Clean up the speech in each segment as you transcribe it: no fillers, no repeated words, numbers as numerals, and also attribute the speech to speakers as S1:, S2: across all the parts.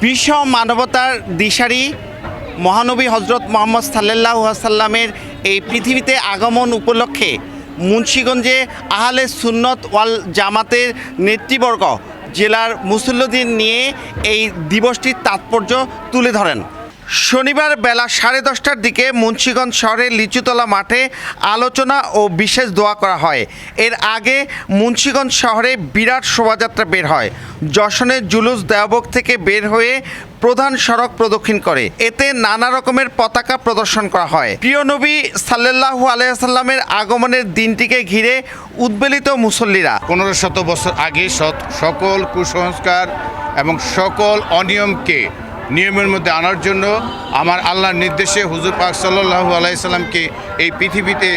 S1: বিশ্ব মানবতার দিশারি মহানবী হজরত মুহাম্মদ সাল্লাল্লাহু আলাইহি সাল্লামের এই পৃথিবীতে আগমন উপলক্ষে মুন্সিগঞ্জে আহলে সুন্নত ওয়াল জামাতের নেতৃবর্গ জেলার মুসল্লিদের নিয়ে এই দিবসটির তাৎপর্য তুলে ধরেন। শনিবার বেলা 10:30টার দিকে মুন্সিগঞ্জ শহরের লিচুতলা মাঠে আলোচনা ও বিশেষ দোয়া করা হয়। এর আগে মুন্সিগঞ্জ শহরে বিরাট শোভাযাত্রা বের হয়। যশনের জুলুস দেওবন্দ থেকে বের হয়ে প্রধান সড়ক প্রদক্ষিণ করে। এতে নানা রকমের পতাকা প্রদর্শন করা হয়। প্রিয় নবী সাল্লাল্লাহু আলাইহি সাল্লামের আগমনের দিনটিকে ঘিরে উদ্বেলিত মুসল্লিরা।
S2: 1500 বছর আগে সকল কুসংস্কার এবং সকল অনিয়মকে নিয়মের মধ্যে আনার জন্য আমার আল্লাহর নির্দেশে হুজুর পাক সাল্লাল্লাহু আলাইহি সাল্লামকে এই পৃথিবীতে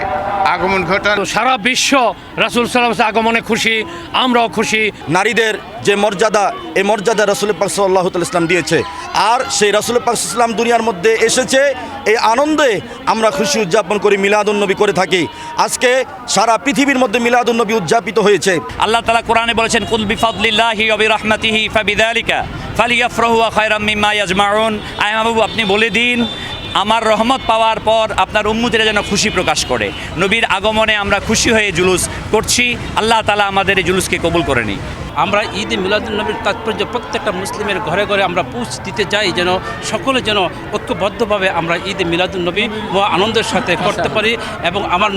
S2: আগমন ঘটান।
S3: সারা বিশ্ব রাসূল সাল্লাল্লাহু আলাইহি ওয়াসাল্লামের আগমনে খুশি, আমরাও খুশি।
S4: নারীদের যে মর্যাদা, এই মর্যাদা রাসূল পাক সাল্লাল্লাহু আলাইহি ওয়াসাল্লাম দিয়েছে, আর সেই রাসূল পাক সাল্লাল্লাহু আলাইহি ওয়াসাল্লাম দুনিয়ার মধ্যে এসেছে। এই আনন্দে আমরা খুশি উদযাপন করি, মিলাদুন নবী করে থাকি। আজকে সারা পৃথিবীর মধ্যে মিলাদুন নবী উদযাপিত হয়েছে।
S5: আল্লাহ তাআলা কোরআনে বলেছেন, কুল বিফাদলিল্লাহি ওয়া বিরহমাতিহি ফাবিযালিকা ফালিয়াফরাহু খায়রাম মিম্মা ইয়াজমাউন। আয় মাহবুব, আপনি বলে দিন আমার রহমত পাওয়ার পর আপনার উম্মতেরা যেন খুশি প্রকাশ করে। নবীর আগমনে আমরা খুশি হয়ে জুলুস করছি। আল্লাহ তাআলা আমাদের এই জুলুসকে কবুল করে নিন।
S6: আমরা ঈদে মিলাদুন্নবীর তাৎপর্য প্রত্যেকটা মুসলিমের ঘরে ঘরে আমরা পৌঁছে দিতে চাই, যেন সকলে যেন ঐক্যবদ্ধভাবে আমরা ঈদে মিলাদুন্নবী আনন্দের সাথে করতে পারি এবং আমার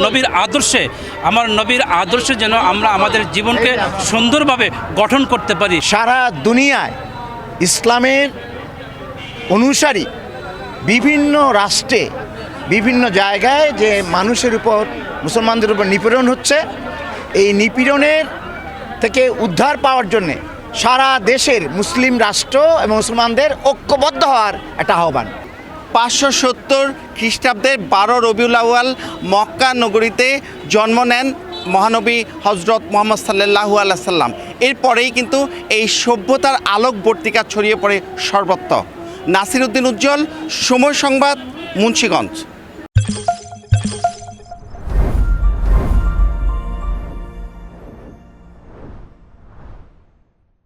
S6: নবীর আদর্শে যেন আমরা আমাদের জীবনকে সুন্দরভাবে গঠন করতে পারি।
S7: সারা দুনিয়ায় ইসলামের অনুসারী বিভিন্ন রাষ্ট্রে বিভিন্ন জায়গায় যে মানুষের উপর, মুসলমানদের উপর নিপীড়ন হচ্ছে, এই নিপীড়নের থেকে উদ্ধার পাওয়ার জন্যে সারা দেশের মুসলিম রাষ্ট্র এবং মুসলমানদের ঐক্যবদ্ধ হওয়ার একটা আহ্বান।
S1: 570 খ্রিস্টাব্দের 12 রবিউল আউয়াল মক্কা নগরীতে জন্ম নেন মহানবী হজরত মুহাম্মদ সাল্লাল্লাহু আলাইহি সাল্লাম। এরপরেই কিন্তু এই সভ্যতার আলোকবর্তিকা ছড়িয়ে পড়ে সর্বত্র। নাসির উদ্দিন উজ্জ্বল, সময় সংবাদ, মুন্সিগঞ্জ।